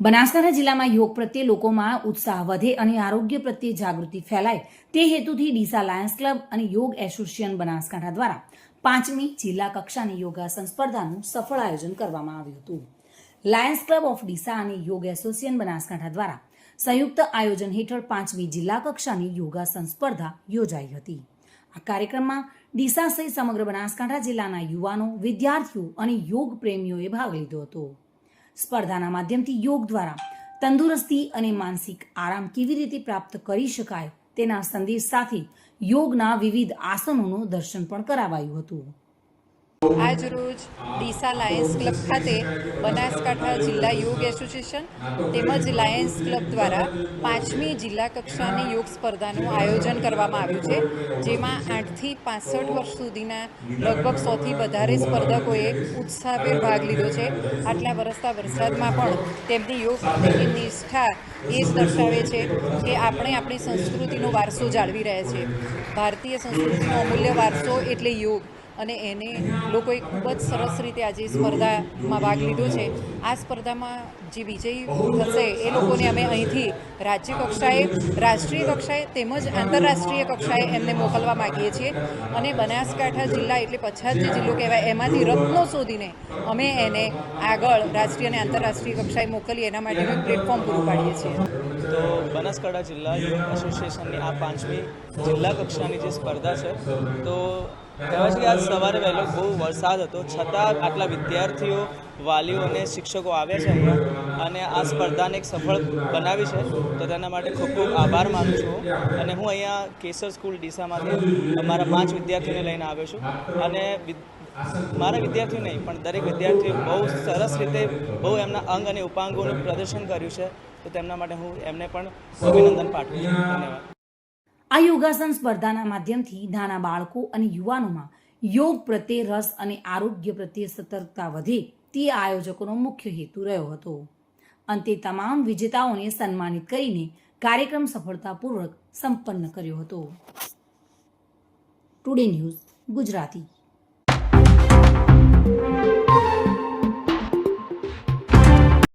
બનાસકાંઠા જિલ્લામાં યોગ પ્રત્યે લોકોમાં ઉત્સાહ વધે અને આરોગ્ય પ્રત્યે જાગૃતિ ફેલાય તે હેતુથી ડીસા લાયન્સ ક્લબ અને યોગ એસોસિએશન બનાસકાંઠા દ્વારા 5મી જિલ્લા કક્ષાની યોગાસન સ્પર્ધાનું સફળ આયોજન કરવામાં આવ્યું હતું. લાયન્સ ક્લબ ઓફ ડીસા અને યોગ એસોસિએશન બનાસકાંઠા દ્વારા સંયુક્ત આયોજન હેઠળ 5મી જિલ્લા કક્ષાની યોગાસન સ્પર્ધા યોજાઈ હતી. આ કાર્યક્રમમાં ડીસા સહિત સમગ્ર બનાસકાંઠા જિલ્લાના યુવાનો, વિદ્યાર્થીઓ અને યોગ પ્રેમીઓએ ભાગ લીધો હતો. સ્પર્ધાના માધ્યમથી યોગ દ્વારા તંદુરસ્તી અને માનસિક આરામ કેવી રીતે પ્રાપ્ત કરી શકાય તેના સંદેશ સાથે યોગના વિવિધ આસનોનું દર્શન પણ કરાવાયું હતું. આજ રોજ ડીસા લાયન્સ ક્લબ ખાતે બનાસકાંઠા જિલ્લા યોગ એસોસિએશન તેમજ લાયન્સ ક્લબ દ્વારા 5મી જિલ્લા કક્ષાની યોગ સ્પર્ધાનું આયોજન કરવામાં આવ્યું છે, જેમાં 8થી 65 વર્ષ સુધીના લગભગ 100થી વધારે સ્પર્ધકોએ ઉત્સાહભેર ભાગ લીધો છે. આટલા વરસતા વરસાદમાં પણ તેમની યોગ પ્રત્યેની નિષ્ઠા એ જ દર્શાવે છે કે આપણે આપણી સંસ્કૃતિનો વારસો જાળવી રહ્યા છીએ. ભારતીય સંસ્કૃતિનો અમૂલ્ય વારસો એટલે યોગ, અને એને લોકોએ ખૂબ જ સરસ રીતે આજે સ્પર્ધામાં ભાગ લીધો છે. આ સ્પર્ધામાં જે વિજયી થશે એ લોકોને અમે અહીંથી રાજ્ય કક્ષાએ, રાષ્ટ્રીય કક્ષાએ તેમજ આંતરરાષ્ટ્રીય કક્ષાએ એમને મોકલવા માગીએ છીએ. અને બનાસકાંઠા જિલ્લા એટલે પછાત જે જિલ્લો કહેવાય, એમાંથી રત્નો શોધીને અમે એને આગળ રાષ્ટ્રીય અને આંતરરાષ્ટ્રીય કક્ષાએ મોકલીએ એના માટેનું પ્લેટફોર્મ પૂરું પાડીએ છીએ. તો બનાસકાંઠા જિલ્લા યોગ એસોસિએશનની આ 5મી જિલ્લા કક્ષાની જે સ્પર્ધા છે, તો કહેવાય છે કે આજ સવારે વહેલો બહુ વરસાદ હતો, છતાં આટલા વિદ્યાર્થીઓ, વાલીઓ અને શિક્ષકો આવ્યા છે અહીંયા અને આ સ્પર્ધાને એક સફળ બનાવી છે. તો તેના માટે ખૂબ ખૂબ આભાર માનું છું. અને હું અહીંયા કેસર સ્કૂલ ડીસામાંથી મારા 5 વિદ્યાર્થીઓને લઈને આવ્યો છું. અને મારા વિદ્યાર્થીઓ નહીં પણ દરેક વિદ્યાર્થીઓએ બહુ સરસ રીતે બહુ એમના અંગ અને ઉપાંગોનું પ્રદર્શન કર્યું છે. તો તેમના માટે હું એમને પણ અભિનંદન પાઠવું છું. ધન્યવાદ. આ યોગાસન સ્પર્ધાના માધ્યમથી નાના બાળકો અને યુવાનોમાં યોગ પ્રત્યે રસ અને આરોગ્ય પ્રત્યે સતર્કતા વધે તે આયોજકોનો મુખ્ય હેતુ રહ્યો હતો. અંતે તમામ વિજેતાઓને સન્માનિત કરીને કાર્યક્રમ સફળતાપૂર્વક સંપન્ન કર્યો હતો. Today news Gujarati.